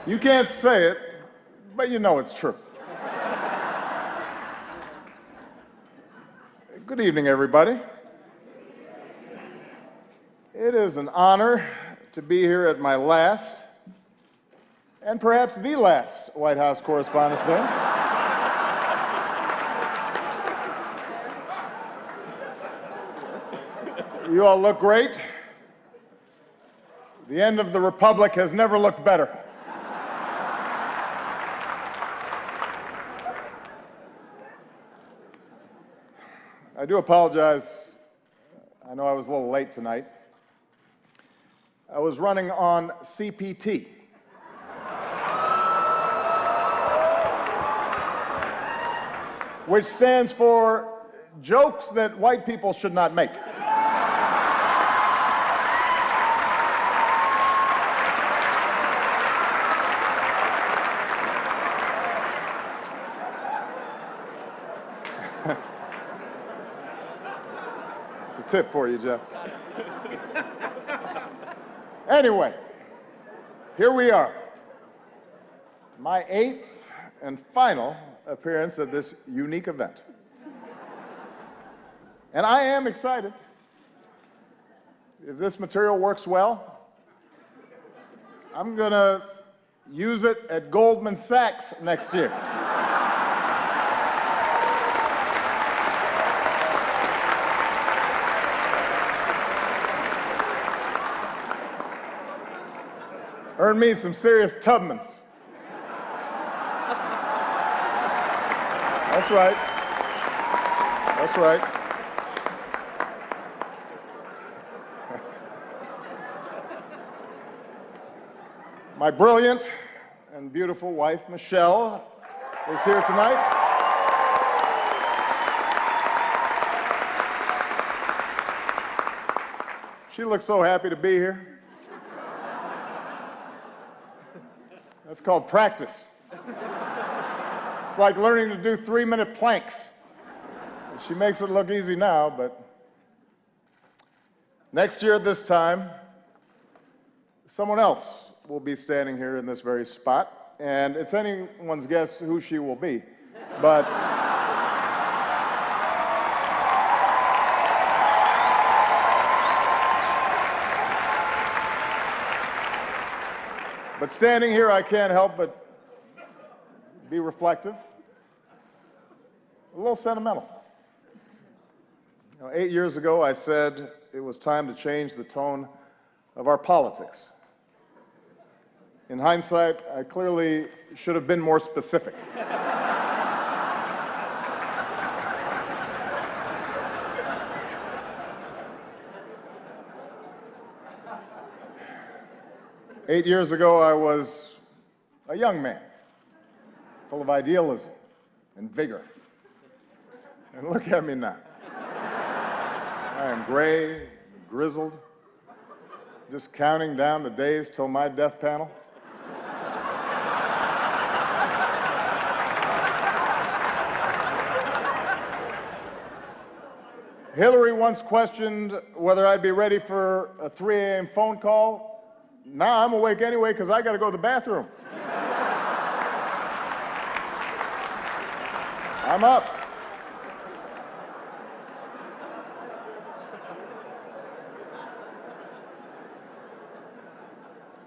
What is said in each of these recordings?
You can't say it, but you know it's true. Good evening, everybody. It is an honor to be here at my last, and perhaps the last, White House Correspondents' Day. You all look great. The end of the Republic has never looked better. I do apologize. I know I was a little late tonight. I was running on CPT. Which stands for jokes that white people should not make. It's a tip for you, Jeff. Anyway, here we are. My 8th and final appearance at this unique event. And I am excited. If this material works well, I'm going to use it at Goldman Sachs next year. Earn me some serious Tubmans. That's right. That's right. My brilliant and beautiful wife, Michelle, is here tonight. She looks so happy to be here. That's called practice. It's like learning to do 3-minute planks. She makes it look easy now, but next year at this time, someone else will be standing here in this very spot, and it's anyone's guess who she will be. But standing here, I can't help but be reflective, a little sentimental. 8 years ago, I said it was time to change the tone of our politics. In hindsight, I clearly should have been more specific. Eight years ago, I was a young man, full of idealism and vigor. And look at me now. I am gray, grizzled, just counting down the days till my death panel. Hillary once questioned whether I'd be ready for a 3 a.m. phone call. Now I'm awake anyway because I got to go to the bathroom. I'm up.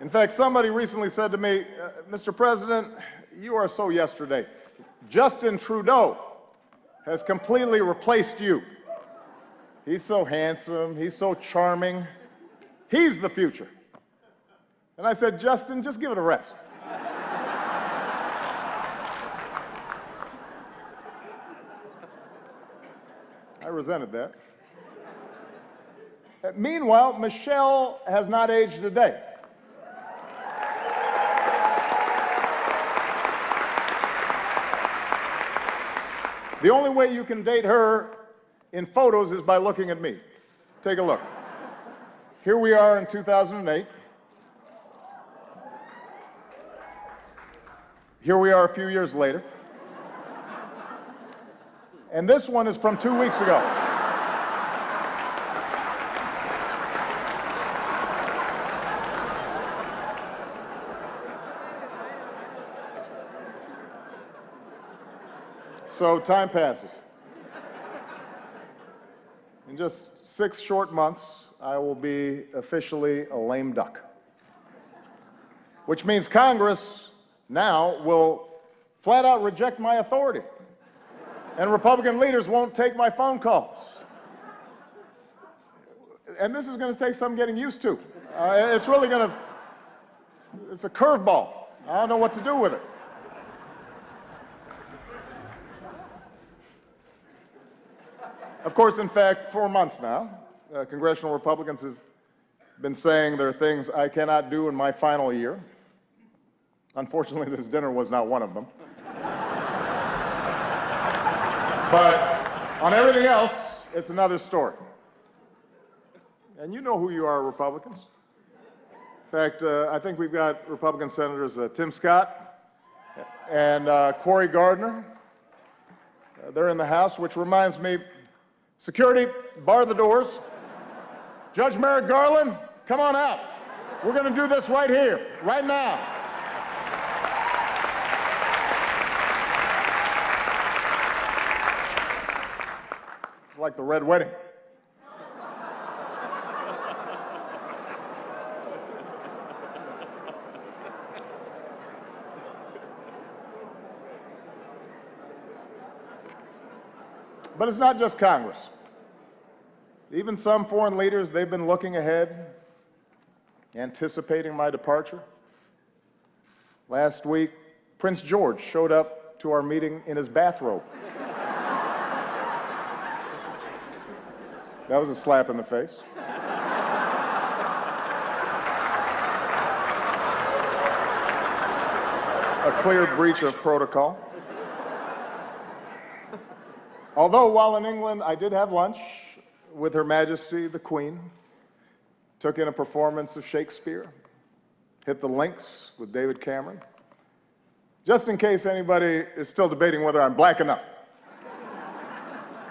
In fact, somebody recently said to me, Mr. President, you are so yesterday. Justin Trudeau has completely replaced you. He's so handsome, he's so charming. He's the future. And I said, Justin, just give it a rest. I resented that. Meanwhile, Michelle has not aged a day. The only way you can date her in photos is by looking at me. Take a look. Here we are in 2008. Here we are a few years later. And this one is from 2 weeks ago. So time passes. In just 6 short months, I will be officially a lame duck, which means Congress now will flat out reject my authority, and Republican leaders won't take my phone calls. And this is going to take some getting used to. It's really going to, it's a curveball. I don't know what to do with it. Of course, in fact, 4 months now, congressional Republicans have been saying there are things I cannot do in my final year. Unfortunately, this dinner was not one of them. But on everything else, it's another story. And you know who you are, Republicans. In fact, I think we've got Republican Senators Tim Scott and Cory Gardner. They're in the House, which reminds me, security, bar the doors. Judge Merrick Garland, come on out. We're going to do this right here, right now. It's like the Red Wedding. But it's not just Congress. Even some foreign leaders, they've been looking ahead, anticipating my departure. Last week, Prince George showed up to our meeting in his bathrobe. That was a slap in the face. A clear breach of protocol. Although while in England, I did have lunch with Her Majesty the Queen, took in a performance of Shakespeare, hit the links with David Cameron, just in case anybody is still debating whether I'm black enough.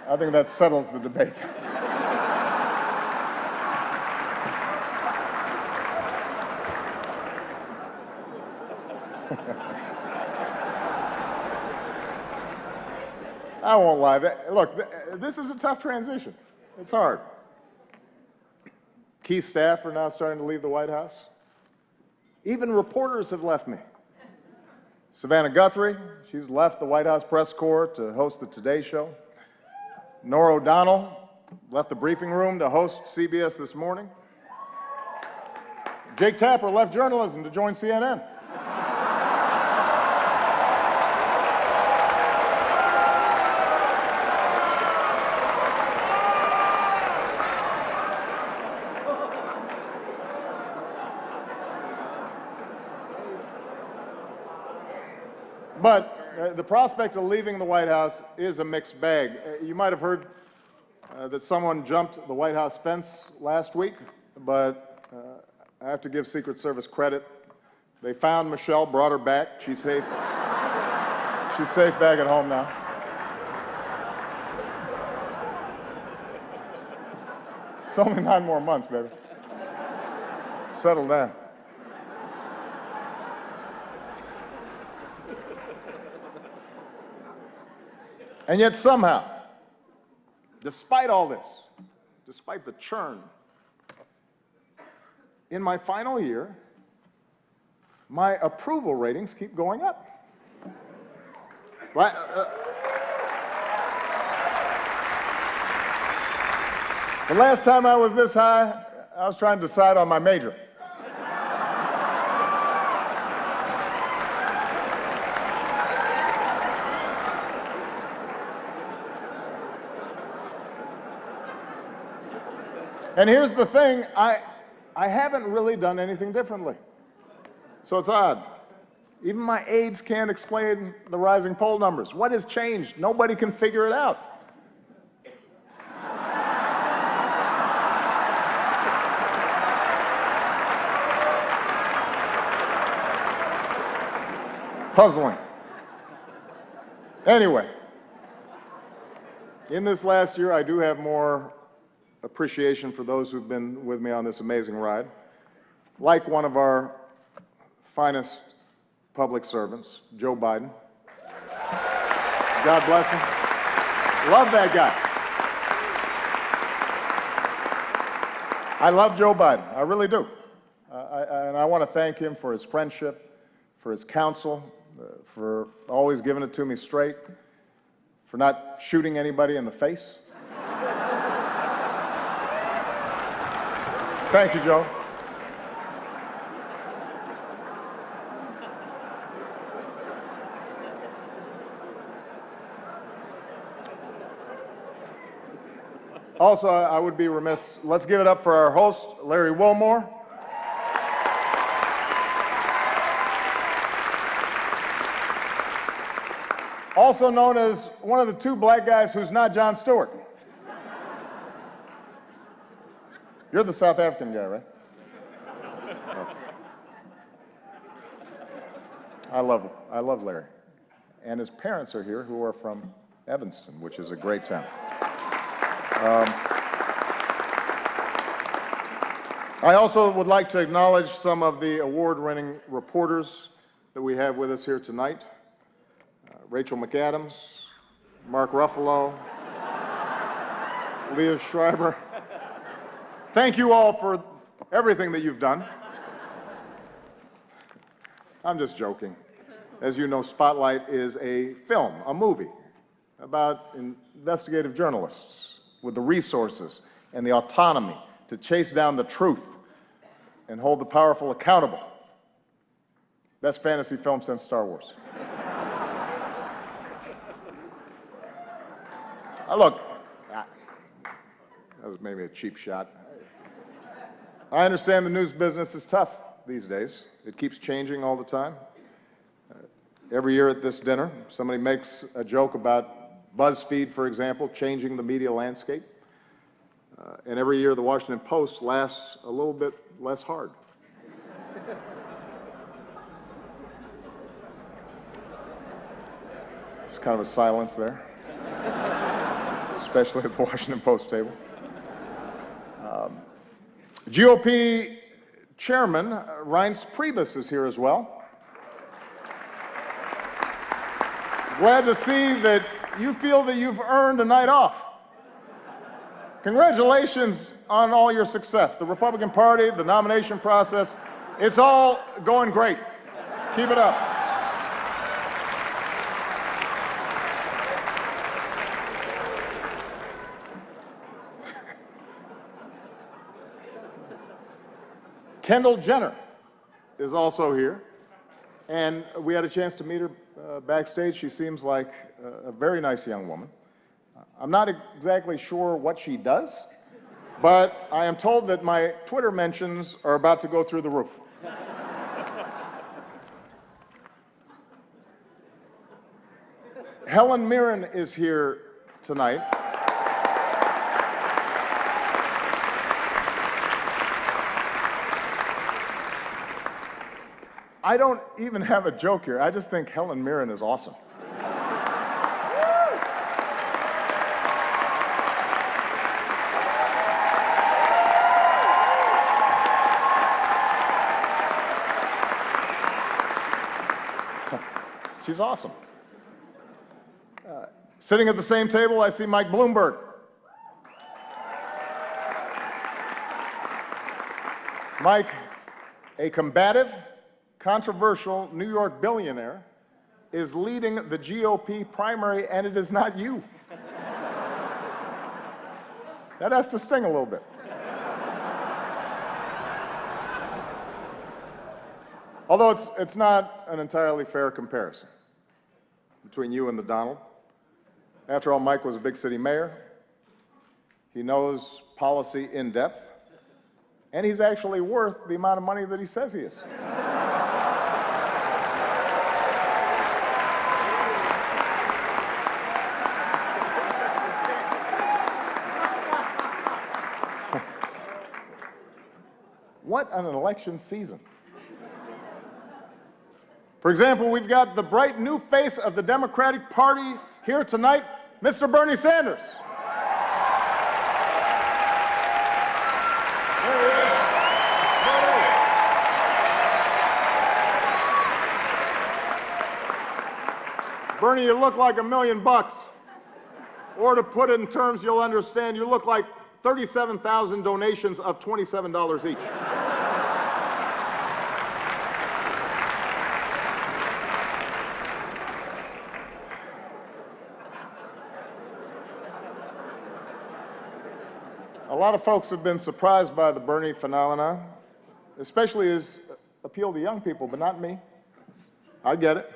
I think that settles the debate. I won't lie. Look, this is a tough transition. It's hard. Key staff are now starting to leave the White House. Even reporters have left me. Savannah Guthrie, she's left the White House press corps to host the Today Show. Norah O'Donnell left the briefing room to host CBS This Morning. Jake Tapper left journalism to join CNN. But the prospect of leaving the White House is a mixed bag. You might have heard that someone jumped the White House fence last week, but I have to give Secret Service credit. They found Michelle, brought her back. She's safe. She's safe back at home now. It's only 9 more months, baby. Settle down. And yet somehow, despite all this, despite the churn, in my final year, my approval ratings keep going up. The last time I was this high, I was trying to decide on my major. And here's the thing, I haven't really done anything differently. So it's odd. Even my aides can't explain the rising poll numbers. What has changed? Nobody can figure it out. Puzzling. Anyway, in this last year, I do have more appreciation for those who've been with me on this amazing ride. Like one of our finest public servants, Joe Biden. God bless him. Love that guy. I love Joe Biden. I really do. And I want to thank him for his friendship, for his counsel, for always giving it to me straight, for not shooting anybody in the face. Thank you, Joe. Also, I would be remiss, let's give it up for our host, Larry Wilmore. Also known as one of the two black guys who's not Jon Stewart. You're the South African guy, right? Okay. I love Larry. And his parents are here, who are from Evanston, which is a great town. I also would like to acknowledge some of the award-winning reporters that we have with us here tonight. Rachel McAdams, Mark Ruffalo, Leah Schreiber. Thank you all for everything that you've done. I'm just joking. As you know, Spotlight is a film, a movie, about investigative journalists with the resources and the autonomy to chase down the truth and hold the powerful accountable. Best fantasy film since Star Wars. Look, that was maybe a cheap shot. I understand the news business is tough these days. It keeps changing all the time. Every year at this dinner, somebody makes a joke about BuzzFeed, for example, changing the media landscape. And every year the Washington Post laughs a little bit less hard. It's kind of a silence there, especially at the Washington Post table. GOP Chairman Reince Priebus is here as well. Glad to see that you feel that you've earned a night off. Congratulations on all your success. The Republican Party, the nomination process, it's all going great. Keep it up. Kendall Jenner is also here, and we had a chance to meet her backstage. She seems like a very nice young woman. I'm not exactly sure what she does, but I am told that my Twitter mentions are about to go through the roof. Helen Mirren is here tonight. I don't even have a joke here. I just think Helen Mirren is awesome. She's awesome. Sitting at the same table, I see Mike Bloomberg. Mike, a combative, controversial New York billionaire, is leading the GOP primary, and it is not you. That has to sting a little bit. Although it's not an entirely fair comparison between you and the Donald. After all, Mike was a big city mayor. He knows policy in depth, and he's actually worth the amount of money that he says he is. What an election season. For example, we've got the bright new face of the Democratic Party here tonight, Mr. Bernie Sanders. There he is. Bernie, you look like $1 million. Or to put it in terms you'll understand, you look like 37,000 donations of $27 each. A lot of folks have been surprised by the Bernie phenomenon, especially his appeal to young people, but not me. I get it.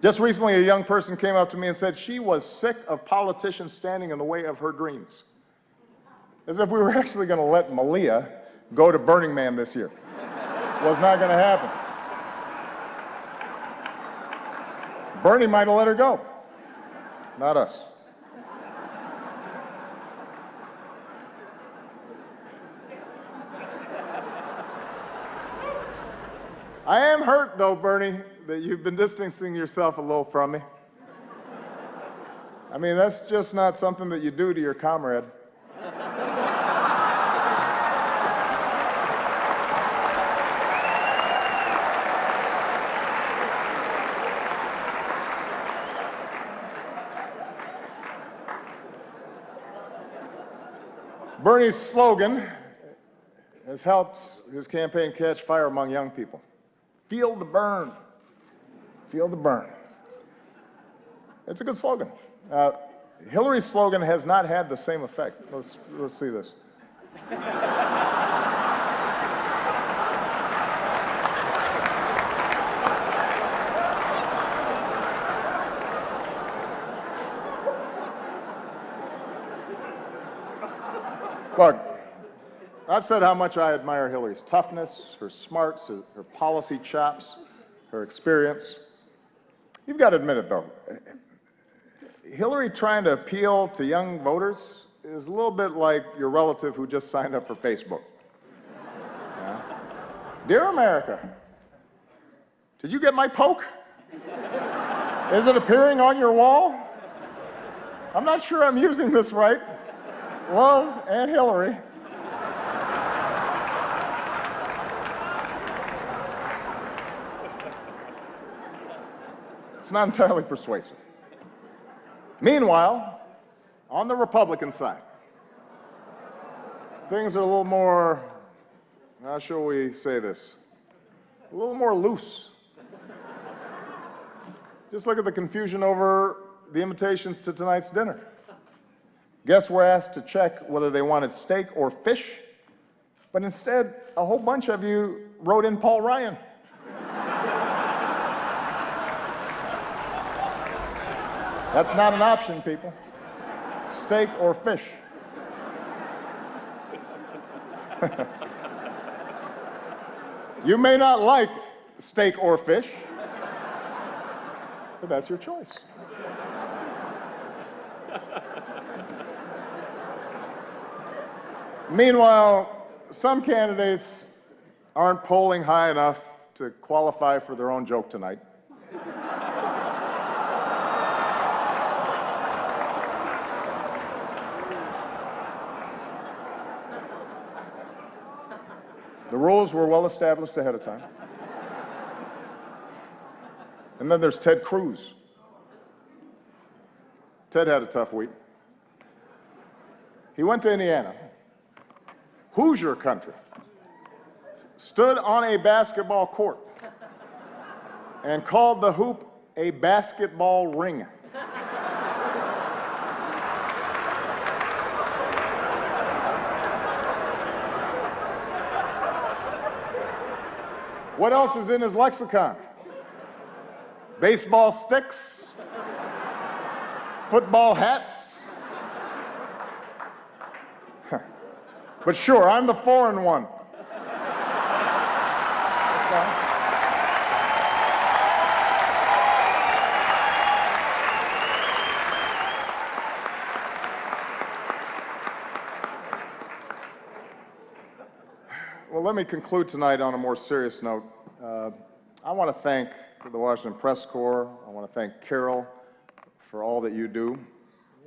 Just recently, a young person came up to me and said she was sick of politicians standing in the way of her dreams. As if we were actually going to let Malia go to Burning Man this year. Was not going to happen. Bernie might have let her go, not us. I am hurt, though, Bernie, that you've been distancing yourself a little from me. I mean, that's just not something that you do to your comrade. Bernie's slogan has helped his campaign catch fire among young people. Feel the burn. Feel the burn. It's a good slogan. Hillary's slogan has not had the same effect. Let's see this. Look, I've said how much I admire Hillary's toughness, her smarts, her policy chops, her experience. You've got to admit it, though. Hillary trying to appeal to young voters is a little bit like your relative who just signed up for Facebook. Yeah. Dear America, did you get my poke? Is it appearing on your wall? I'm not sure I'm using this right. Love, Aunt Hillary. It's not entirely persuasive. Meanwhile, on the Republican side, things are a little more, how shall we say this, a little more loose. Just look at the confusion over the invitations to tonight's dinner. Guests were asked to check whether they wanted steak or fish, but instead, a whole bunch of you wrote in Paul Ryan. That's not an option, people. Steak or fish. You may not like steak or fish, but that's your choice. Meanwhile, some candidates aren't polling high enough to qualify for their own joke tonight. The rules were well established ahead of time. And then there's Ted Cruz. Ted had a tough week. He went to Indiana, Hoosier country, stood on a basketball court, and called the hoop a basketball ring. What else is in his lexicon? Baseball sticks, football hats. But sure, I'm the foreign one. Well, let me conclude tonight on a more serious note. I want to thank the Washington Press Corps. I want to thank Carol for all that you do.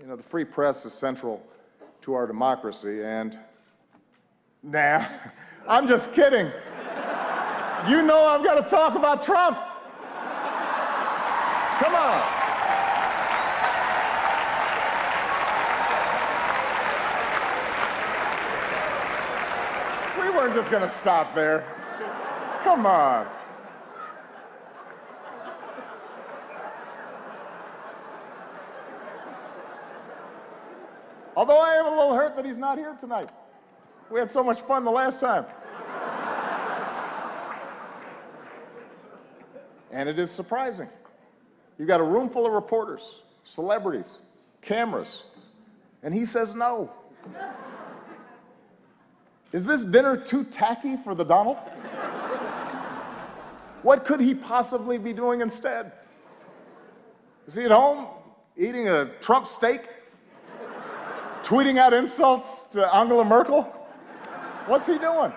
You know, the free press is central to our democracy, and nah, I'm just kidding. You know I've got to talk about Trump. Come on. weren't just gonna stop there. Come on. Although I am a little hurt that he's not here tonight. We had so much fun the last time. And it is surprising. You've got a room full of reporters, celebrities, cameras, and he says no. Is this dinner too tacky for the Donald? What could he possibly be doing instead? Is he at home eating a Trump steak? Tweeting out insults to Angela Merkel? What's he doing?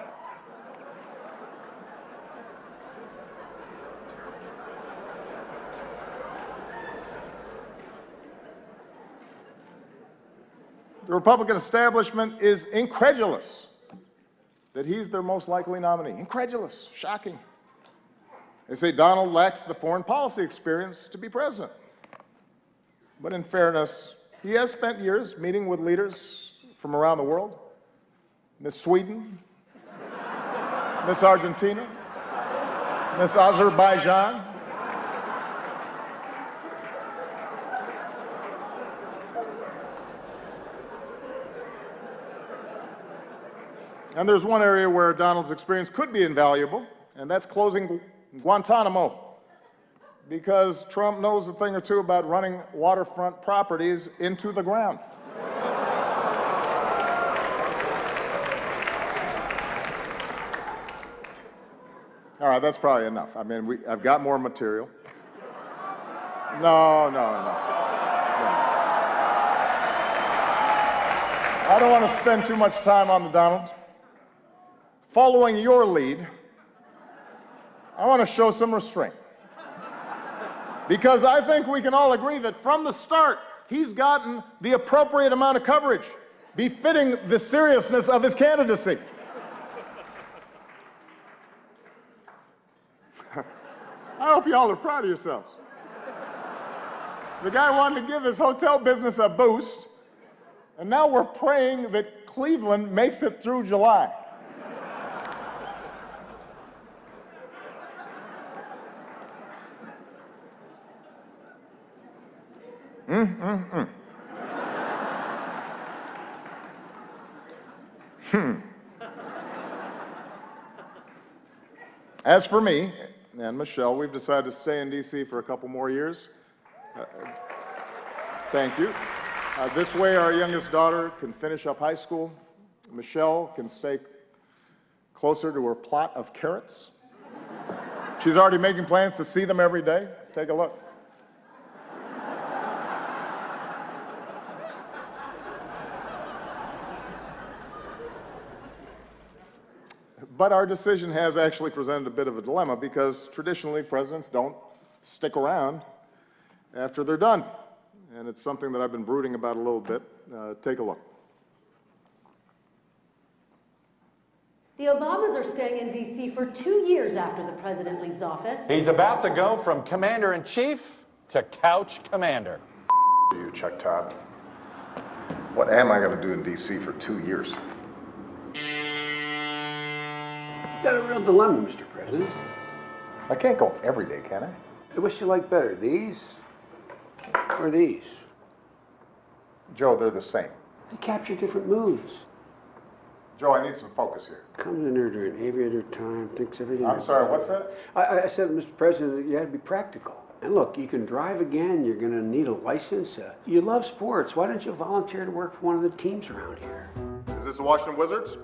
The Republican establishment is incredulous that he's their most likely nominee. Incredulous, shocking. They say Donald lacks the foreign policy experience to be president. But in fairness, he has spent years meeting with leaders from around the world. Miss Sweden, Miss Argentina, Miss Azerbaijan. And there's one area where Donald's experience could be invaluable, and that's closing Guantanamo. Because Trump knows a thing or two about running waterfront properties into the ground. All right, that's probably enough. I mean, I've got more material. No. I don't want to spend too much time on the Donald. Following your lead, I want to show some restraint. Because I think we can all agree that from the start, he's gotten the appropriate amount of coverage, befitting the seriousness of his candidacy. I hope you all are proud of yourselves. The guy wanted to give his hotel business a boost, and now we're praying that Cleveland makes it through July. As for me and Michelle, we've decided to stay in D.C. for a couple more years. Thank you. This way, our youngest daughter can finish up high school. Michelle can stay closer to her plot of carrots. She's already making plans to see them every day. Take a look. But our decision has actually presented a bit of a dilemma because traditionally presidents don't stick around after they're done. And it's something that I've been brooding about a little bit. Take a look. The Obamas are staying in D.C. for 2 years after the president leaves office. He's about to go from commander-in-chief to couch commander. You, Chuck Todd. What am I going to do in D.C. for 2 years? You've got a real dilemma, Mr. President. I can't go every day, can I? Which you like better, these or these? Joe, they're the same. They capture different moods. Joe, I need some focus here. Comes in there during aviator time, thinks everything. I'm sorry, what's that? I said, Mr. President, you had to be practical. And look, you can drive again, you're going to need a license. You love sports. Why don't you volunteer to work for one of the teams around here? Is this the Washington Wizards?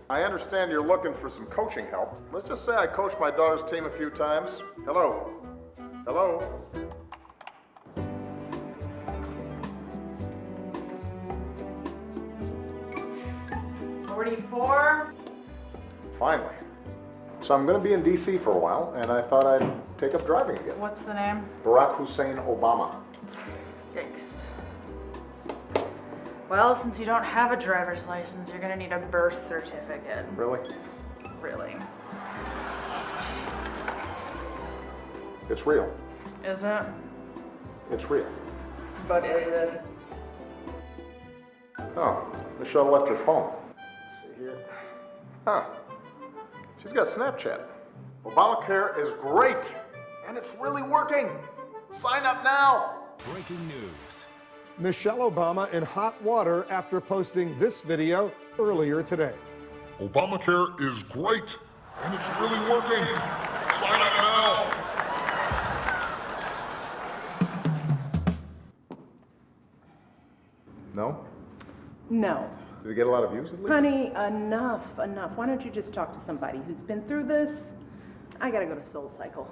I understand you're looking for some coaching help. Let's just say I coached my daughter's team a few times. Hello? Hello? $44. Finally. So I'm going to be in D.C. for a while, and I thought I'd take up driving again. What's the name? Barack Hussein Obama. Yikes. Well, since you don't have a driver's license, you're gonna need a birth certificate. Really? Really. It's real. Is it? It's real. But is it? Oh, Michelle left her phone. Let's see here. Huh. She's got Snapchat. Obamacare is great, and it's really working. Sign up now. Breaking news. Michelle Obama in hot water after posting this video earlier today. Obamacare is great, and it's really working. Sign up now. No? No. Did it get a lot of views at least? Honey, enough. Why don't you just talk to somebody who's been through this? I gotta go to Soul Cycle.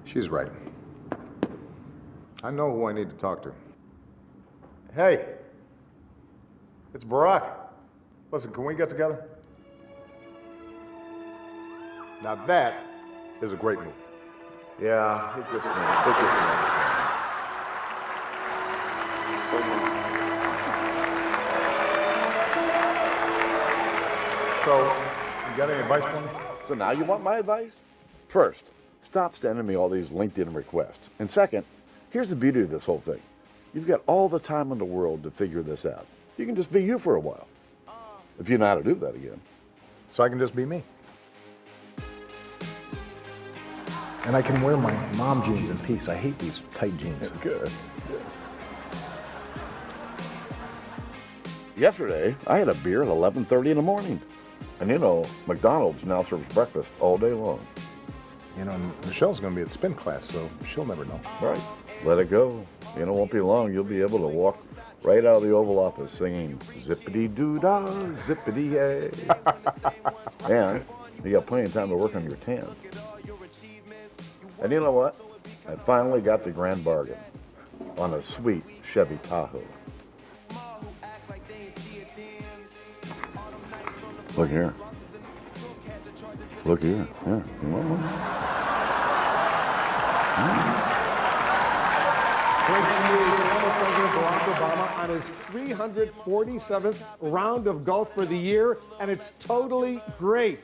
She's right. I know who I need to talk to. Hey, it's Barack. Listen, can we get together? Now that is a great move. Yeah, it's just me. So, you got any advice for me? So now you want my advice? First, stop sending me all these LinkedIn requests. And second, here's the beauty of this whole thing. You've got all the time in the world to figure this out. You can just be you for a while. If you know how to do that again. So I can just be me. And I can wear my mom jeans in peace. I hate these tight jeans. Good. Yesterday, I had a beer at 11:30 in the morning. And you know, McDonald's now serves breakfast all day long. You know, Michelle's going to be at spin class, so she'll never know. Right. Let it go. You know, it won't be long. You'll be able to walk right out of the Oval Office singing zippity-doo-dah, zippity-yay. And you got plenty of time to work on your tan. And you know what? I finally got the grand bargain on a sweet Chevy Tahoe. Look here. Look here. Yeah. You want one? Breaking news, former President Barack Obama on his 347th round of golf for the year, and it's totally great.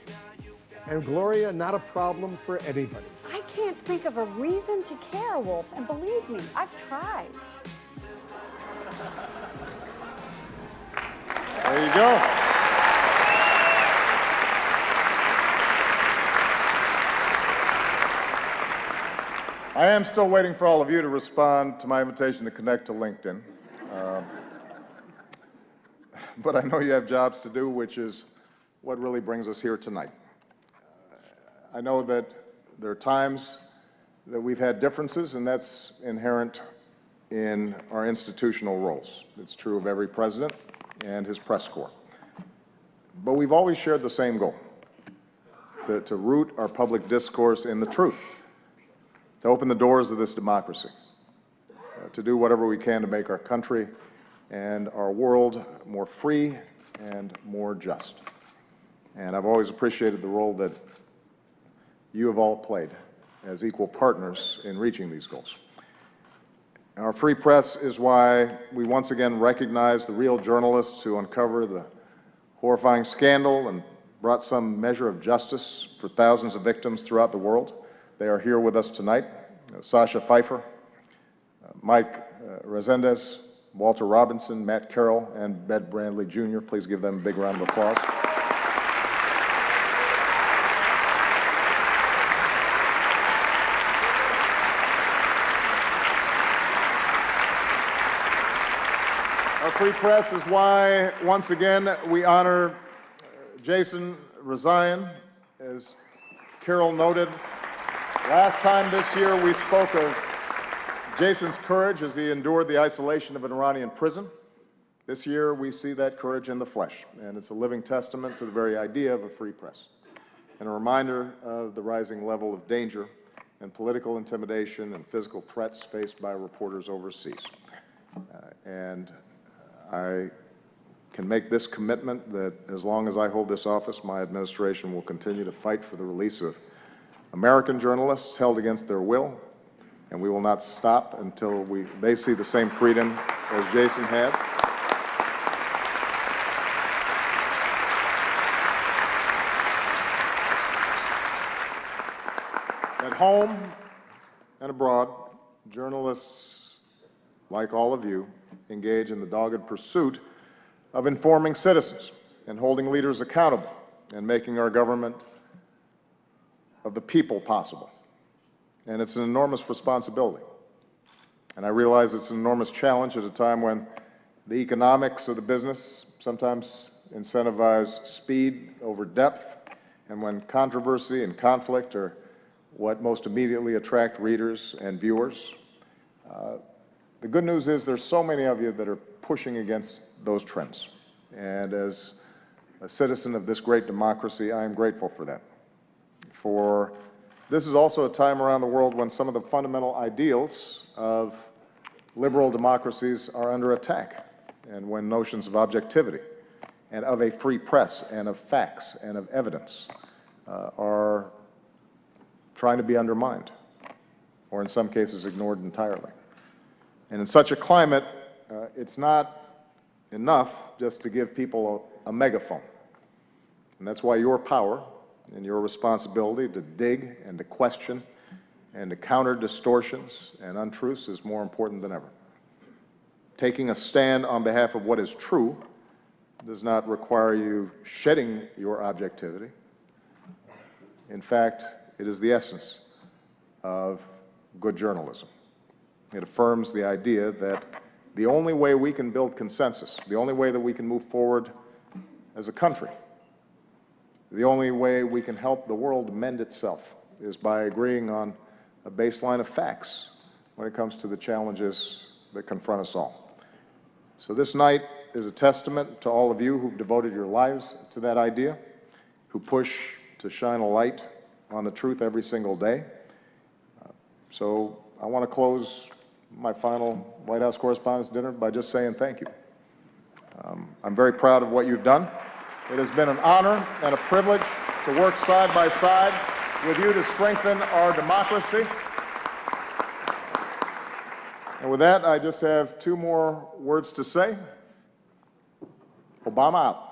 And Gloria, not a problem for anybody. I can't think of a reason to care, Wolf, and believe me, I've tried. There you go. I am still waiting for all of you to respond to my invitation to connect to LinkedIn. But I know you have jobs to do, which is what really brings us here tonight. I know that there are times that we've had differences, and that's inherent in our institutional roles. It's true of every president and his press corps. But we've always shared the same goal, to root our public discourse in the truth, to open the doors of this democracy, to do whatever we can to make our country and our world more free and more just. And I've always appreciated the role that you have all played as equal partners in reaching these goals. Our free press is why we once again recognize the real journalists who uncover the horrifying scandal and brought some measure of justice for thousands of victims throughout the world. They are here with us tonight. Sasha Pfeiffer, Mike Resendez, Walter Robinson, Matt Carroll, and Bed Brandley Jr. Please give them a big round of applause. Our free press is why, once again, we honor Jason Rezaian. As Carol noted, last time this year we spoke of Jason's courage as he endured the isolation of an Iranian prison. This year we see that courage in the flesh, and it's a living testament to the very idea of a free press, and a reminder of the rising level of danger and political intimidation and physical threats faced by reporters overseas. And I can make this commitment that as long as I hold this office, my administration will continue to fight for the release of American journalists held against their will, and we will not stop until they see the same freedom as Jason had. At home and abroad, journalists, like all of you, engage in the dogged pursuit of informing citizens and holding leaders accountable and making our government of the people possible. And it's an enormous responsibility. And I realize it's an enormous challenge at a time when the economics of the business sometimes incentivize speed over depth, and when controversy and conflict are what most immediately attract readers and viewers. The good news is there's so many of you that are pushing against those trends. And as a citizen of this great democracy, I am grateful for that. For this is also a time around the world when some of the fundamental ideals of liberal democracies are under attack, and when notions of objectivity and of a free press and of facts and of evidence are trying to be undermined, or in some cases ignored entirely. And in such a climate, it's not enough just to give people a megaphone. And that's why your power and your responsibility to dig and to question and to counter distortions and untruths is more important than ever. Taking a stand on behalf of what is true does not require you shedding your objectivity. In fact, it is the essence of good journalism. It affirms the idea that the only way we can build consensus, the only way that we can move forward as a country, the only way we can help the world mend itself is by agreeing on a baseline of facts when it comes to the challenges that confront us all. So this night is a testament to all of you who've devoted your lives to that idea, who push to shine a light on the truth every single day. So I want to close my final White House Correspondents' Dinner by just saying thank you. I'm very proud of what you've done. It has been an honor and a privilege to work side by side with you to strengthen our democracy. And with that, I just have two more words to say. Obama out.